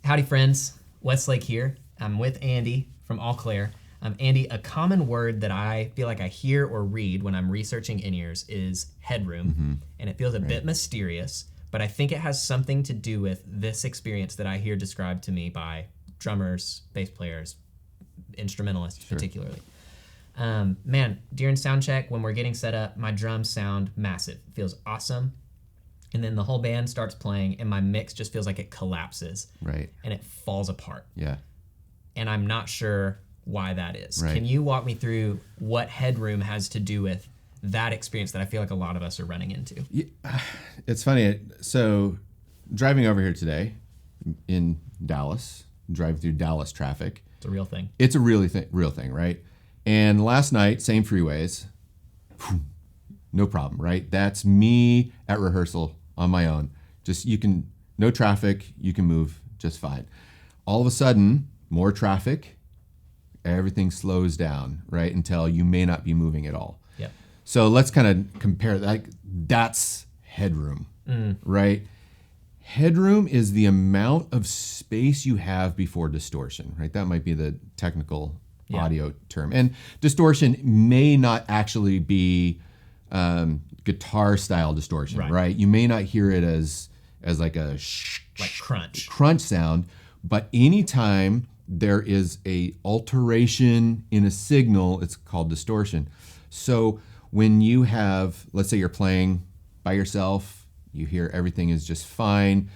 Howdy, friends. Westlake here. I'm with Andy from All Claire. Andy, a common word that I feel like I hear or read when I'm researching in-ears is headroom, and it feels a bit mysterious, but I think it has something to do with this experience that I hear described to me by drummers, bass players, instrumentalists particularly. Man, during sound check, when we're getting set up, my drums sound massive. It feels awesome. And then the whole band starts playing, and my mix just feels like it collapses. Right. And it falls apart. Yeah. And I'm not sure why that is. Right. Can you walk me through what headroom has to do with that experience that I feel like a lot of us are running into? Yeah, it's funny. So driving over here today in Dallas, driving through Dallas traffic. It's a real thing. It's a real thing, right? And last night, same freeways, no problem, right? That's me at rehearsal on my own. No traffic, you can move just fine. All of a sudden, more traffic, everything slows down, right? Until you may not be moving at all. Yep. So let's kind of compare that. That's headroom, right? Headroom is the amount of space you have before distortion, right? That might be the technical audio term. And distortion may not actually be guitar style distortion, right? You may not hear it as like a crunch sound, but anytime there is a alteration in a signal, it's called distortion. So when you have, let's say you're playing by yourself, you hear everything is just fine.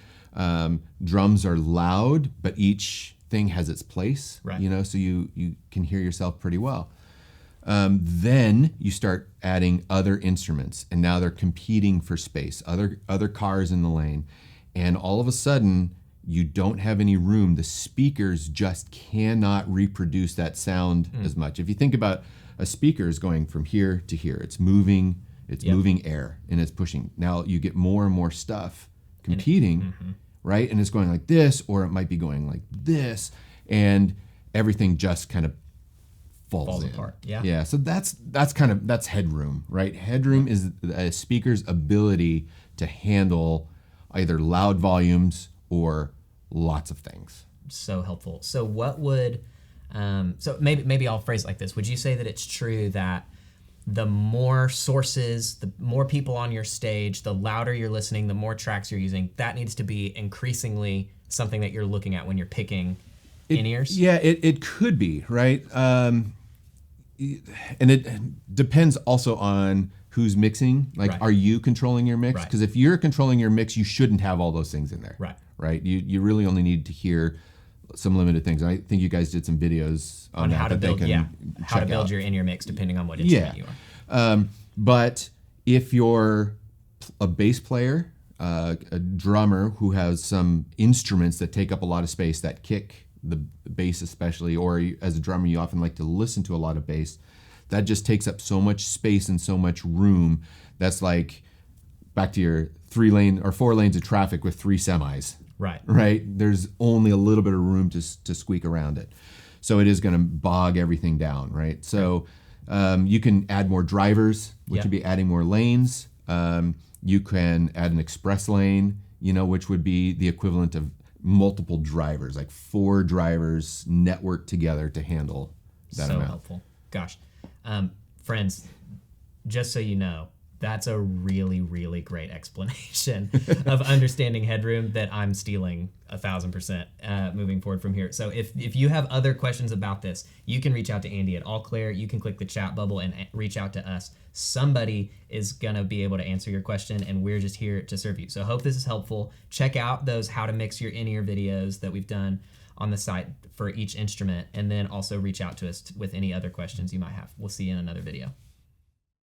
Drums are loud, but each thing has its place, right? So you can hear yourself pretty well. Then you start adding other instruments, and now they're competing for space, other cars in the lane, and all of a sudden you don't have any room. The speakers just cannot reproduce that sound as much. If you think about a speaker is going from here to here, it's moving air and it's pushing. Now you get more and more stuff competing, right? And it's going like this, or it might be going like this, and everything just kind of falls apart. Yeah. So that's headroom, right? Headroom is a speaker's ability to handle either loud volumes or lots of things. So helpful. So what would, so maybe I'll phrase it like this. Would you say that it's true that the more sources, the more people on your stage, the louder you're listening, the more tracks you're using, that needs to be increasingly something that you're looking at when you're picking in-ears? Yeah, it could be, right? And it depends also on who's mixing. Like, are you controlling your mix? Because if you're controlling your mix, you shouldn't have all those things in there. Right? You really only need to hear some limited things. I think you guys did some videos on how to build your in-ear mix depending on what instrument you are. But if you're a bass player, a drummer who has some instruments that take up a lot of space, that kick, the bass especially, or as a drummer you often like to listen to a lot of bass, that just takes up so much space and so much room. That's like back to your 4 lanes of traffic with 3 semis. Right? There's only a little bit of room to squeak around it. So it is going to bog everything down, right? So you can add more drivers, which would be adding more lanes. You can add an express lane, which would be the equivalent of multiple drivers, like 4 drivers networked together to handle that amount. So helpful. Gosh. Friends, just so you know, that's a really, really great explanation of understanding headroom that I'm stealing 1,000% moving forward from here. So if you have other questions about this, you can reach out to Andy at All Claire. You can click the chat bubble and reach out to us. Somebody is going to be able to answer your question, and we're just here to serve you. So I hope this is helpful. Check out those how to mix your in-ear videos that we've done on the site for each instrument, and then also reach out to us with any other questions you might have. We'll see you in another video.